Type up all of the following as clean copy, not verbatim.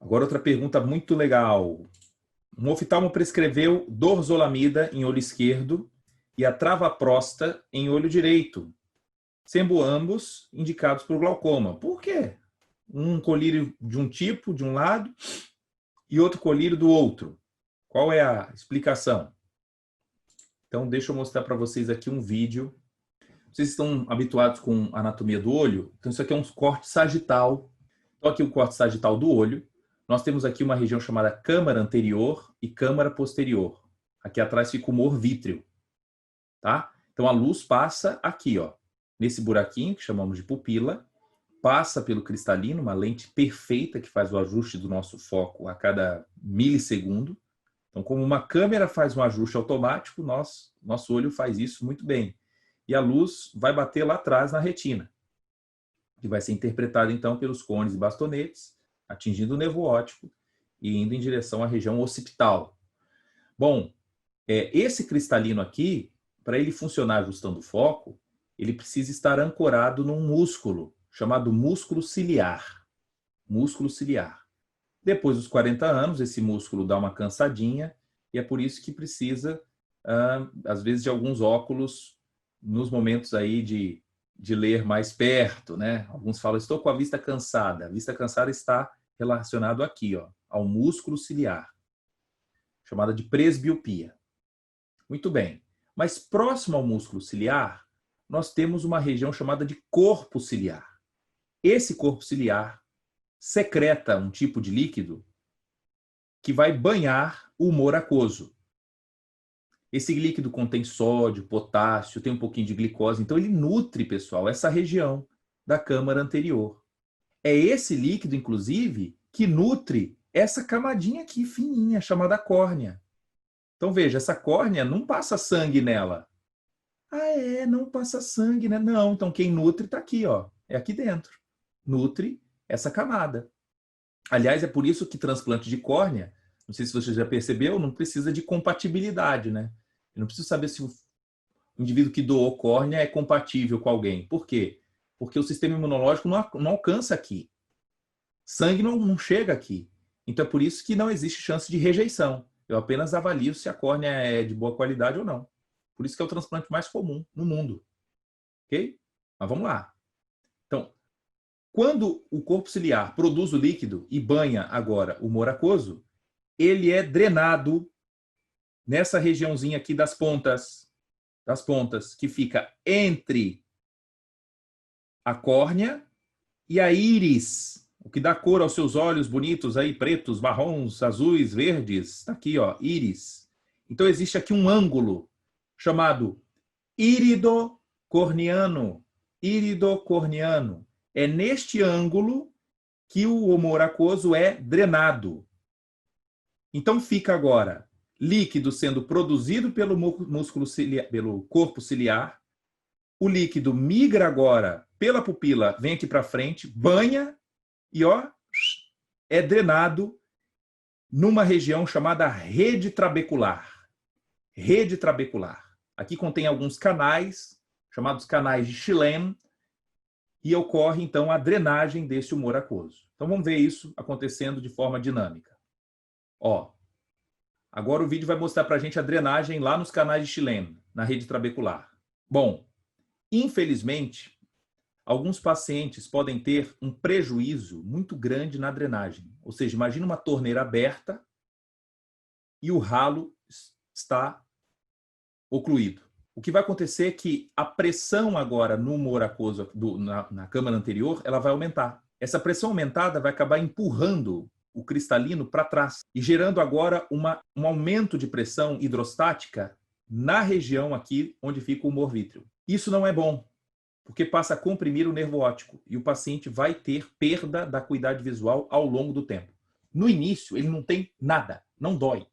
Agora outra pergunta muito legal. Um oftalmo prescreveu dorzolamida em olho esquerdo e a travaprosta em olho direito, sendo ambos indicados por glaucoma. Por quê? Um colírio de um tipo, de um lado, e outro colírio do outro. Qual é a explicação? Então, deixa eu mostrar para vocês aqui um vídeo. Vocês estão habituados com a anatomia do olho? Então, isso aqui é um corte sagital. Então, aqui o corte sagital do olho. Nós temos aqui uma região chamada câmara anterior e câmara posterior. Aqui atrás fica o humor vítreo, tá? Então, a luz passa aqui, ó, nesse buraquinho que chamamos de pupila, passa pelo cristalino, uma lente perfeita que faz o ajuste do nosso foco a cada milissegundo. Então, como uma câmera faz um ajuste automático, nosso olho faz isso muito bem. E a luz vai bater lá atrás na retina, que vai ser interpretada então pelos cones e bastonetes, atingindo o nervo óptico e indo em direção à região occipital. Bom, esse cristalino aqui, para ele funcionar ajustando o foco, ele precisa estar ancorado num músculo chamado músculo ciliar. Músculo ciliar. Depois dos 40 anos, esse músculo dá uma cansadinha e é por isso que precisa, às vezes, de alguns óculos nos momentos aí de ler mais perto, né? Alguns falam, estou com a vista cansada. A vista cansada está relacionado aqui, ó, ao músculo ciliar, chamada de presbiopia. Muito bem. Mas próximo ao músculo ciliar, nós temos uma região chamada de corpo ciliar. Esse corpo ciliar secreta um tipo de líquido que vai banhar o humor aquoso. Esse líquido contém sódio, potássio, tem um pouquinho de glicose, então ele nutre, pessoal, essa região da câmara anterior. É esse líquido, inclusive, que nutre essa camadinha aqui fininha, chamada córnea. Então veja, essa córnea não passa sangue nela. Ah, não passa sangue, né? Não, então quem nutre está aqui, ó, é aqui dentro. Nutre essa camada. Aliás, é por isso que transplante de córnea, não sei se você já percebeu, não precisa de compatibilidade, né? Eu não preciso saber se o indivíduo que doou córnea é compatível com alguém. Por quê? Porque o sistema imunológico não alcança aqui. Sangue não chega aqui. Então é por isso que não existe chance de rejeição. Eu apenas avalio se a córnea é de boa qualidade ou não. Por isso que é o transplante mais comum no mundo. Ok? Mas vamos lá. Então, quando o corpo ciliar produz o líquido e banha agora o humor aquoso, ele é drenado nessa regiãozinha aqui das pontas, que fica entre a córnea e a íris, o que dá cor aos seus olhos bonitos aí, pretos, marrons, azuis, verdes. Está aqui, ó, íris. Então existe aqui um ângulo chamado írido corneano. Írido corneano. É neste ângulo que o humor aquoso é drenado. Então fica agora líquido sendo produzido pelo músculo ciliar, pelo corpo ciliar. O líquido migra agora pela pupila, vem aqui para frente, banha e ó, é drenado numa região chamada rede trabecular. Rede trabecular. Aqui contém alguns canais, chamados canais de Schlemm, e ocorre então a drenagem desse humor aquoso. Então vamos ver isso acontecendo de forma dinâmica. Ó, agora o vídeo vai mostrar para a gente a drenagem lá nos canais de Schlemm, na rede trabecular. Bom, infelizmente, alguns pacientes podem ter um prejuízo muito grande na drenagem. Ou seja, imagina uma torneira aberta e o ralo está ocluído. O que vai acontecer é que a pressão agora no humor aquoso na câmara anterior, ela vai aumentar. Essa pressão aumentada vai acabar empurrando o cristalino para trás e gerando agora um aumento de pressão hidrostática na região aqui onde fica o humor vítreo. Isso não é bom, porque passa a comprimir o nervo óptico e o paciente vai ter perda da acuidade visual ao longo do tempo. No início, ele não tem nada, não dói.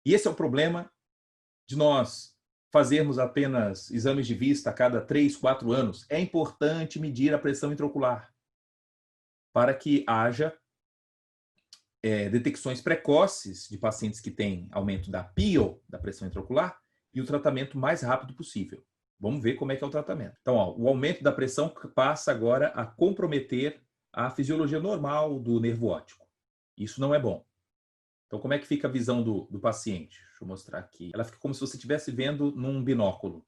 E esse é o problema de nós fazermos apenas exames de vista a cada 3, 4 anos. É importante medir a pressão intraocular para que haja detecções precoces de pacientes que têm aumento da PIO, da pressão intraocular, e o tratamento mais rápido possível. Vamos ver como é que é o tratamento. Então, ó, o aumento da pressão passa agora a comprometer a fisiologia normal do nervo óptico. Isso não é bom. Então, como é que fica a visão do paciente? Deixa eu mostrar aqui. Ela fica como se você estivesse vendo num binóculo.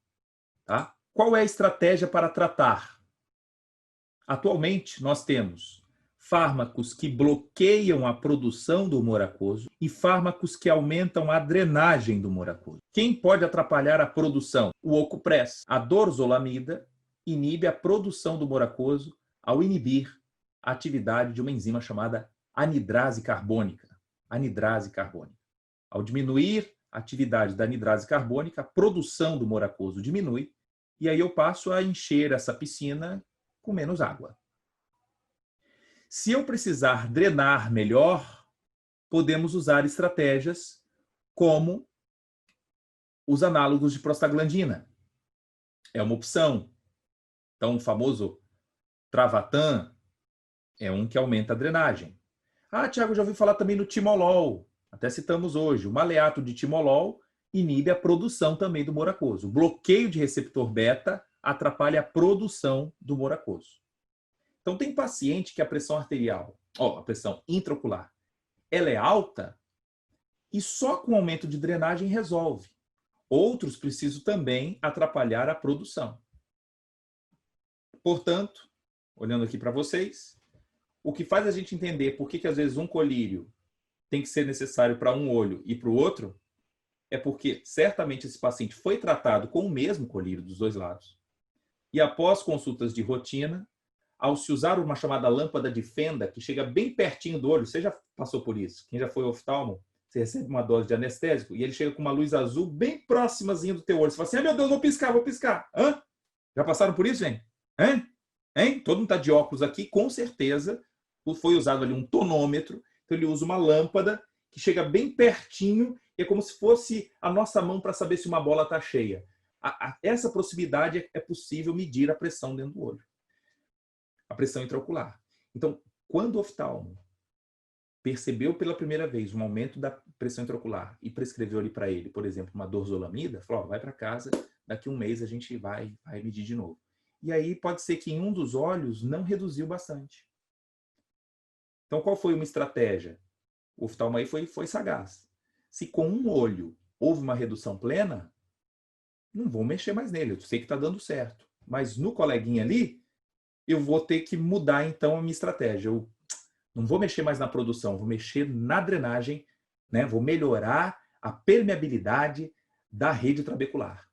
Tá? Qual é a estratégia para tratar? Atualmente, nós temos fármacos que bloqueiam a produção do humor aquoso e fármacos que aumentam a drenagem do humor aquoso. Quem pode atrapalhar a produção? O Ocupress. A dorzolamida inibe a produção do humor aquoso ao inibir a atividade de uma enzima chamada anidrase carbônica. Anidrase carbônica. Ao diminuir a atividade da anidrase carbônica, a produção do humor aquoso diminui e aí eu passo a encher essa piscina com menos água. Se eu precisar drenar melhor, podemos usar estratégias como os análogos de prostaglandina. É uma opção. Então, o famoso Travatan é um que aumenta a drenagem. Ah, Tiago, já ouviu falar também no timolol. Até citamos hoje. O maleato de timolol inibe a produção também do humor aquoso. O bloqueio de receptor beta atrapalha a produção do humor aquoso. Então, tem paciente que a pressão arterial, a pressão intraocular, ela é alta e só com aumento de drenagem resolve. Outros precisam também atrapalhar a produção. Portanto, olhando aqui para vocês, o que faz a gente entender por que às vezes um colírio tem que ser necessário para um olho e para o outro, é porque certamente esse paciente foi tratado com o mesmo colírio dos dois lados. E após consultas de rotina, ao se usar uma chamada lâmpada de fenda, que chega bem pertinho do olho, você já passou por isso, quem já foi oftalmo, você recebe uma dose de anestésico e ele chega com uma luz azul bem próximazinha do teu olho. Você fala assim, meu Deus, vou piscar, vou piscar. Hã? Já passaram por isso, gente? Hein? Todo mundo está de óculos aqui, com certeza foi usado ali um tonômetro, então ele usa uma lâmpada que chega bem pertinho, e é como se fosse a nossa mão para saber se uma bola está cheia. Essa proximidade é possível medir a pressão dentro do olho. A pressão intraocular. Então, quando o oftalmo percebeu pela primeira vez um aumento da pressão intraocular e prescreveu ali para ele, por exemplo, uma dorzolamida, falou, vai para casa, daqui a um mês a gente vai medir de novo. E aí pode ser que em um dos olhos não reduziu bastante. Então, qual foi uma estratégia? O oftalmo aí foi sagaz. Se com um olho houve uma redução plena, não vou mexer mais nele, eu sei que está dando certo. Mas no coleguinha ali, eu vou ter que mudar, então, a minha estratégia. Eu não vou mexer mais na produção, vou mexer na drenagem, né? Vou melhorar a permeabilidade da rede trabecular,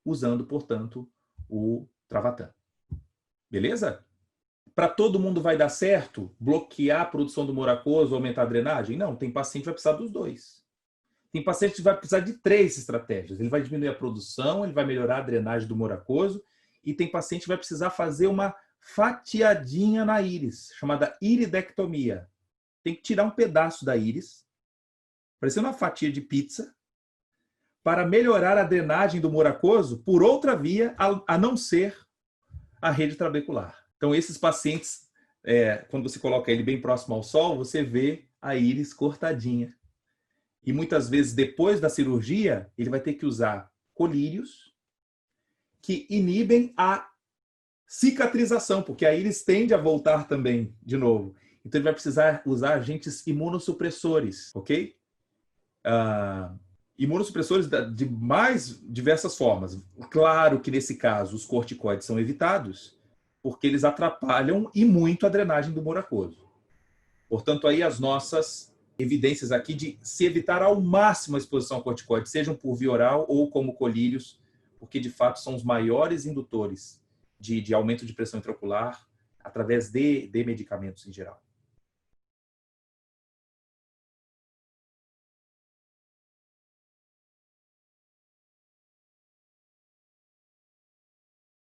usando, portanto, o Travatan. Beleza? Para todo mundo vai dar certo bloquear a produção do humor aquoso, aumentar a drenagem? Não, tem paciente que vai precisar dos dois. Tem paciente que vai precisar de 3 estratégias. Ele vai diminuir a produção, ele vai melhorar a drenagem do humor aquoso, e tem paciente que vai precisar fazer uma fatiadinha na íris, chamada iridectomia. Tem que tirar um pedaço da íris, parecendo uma fatia de pizza, para melhorar a drenagem do humor aquoso por outra via, a não ser a rede trabecular. Então, esses pacientes, quando você coloca ele bem próximo ao sol, você vê a íris cortadinha. E muitas vezes, depois da cirurgia, ele vai ter que usar colírios que inibem a cicatrização, porque a íris tende a voltar também de novo. Então, ele vai precisar usar agentes imunossupressores, ok? Imunossupressores de mais diversas formas. Claro que, nesse caso, os corticoides são evitados, porque eles atrapalham e muito a drenagem do humor aquoso. Portanto, aí as nossas evidências aqui de se evitar ao máximo a exposição a corticoides, sejam por via oral ou como colírios, porque, de fato, são os maiores indutores de aumento de pressão intraocular através de medicamentos em geral.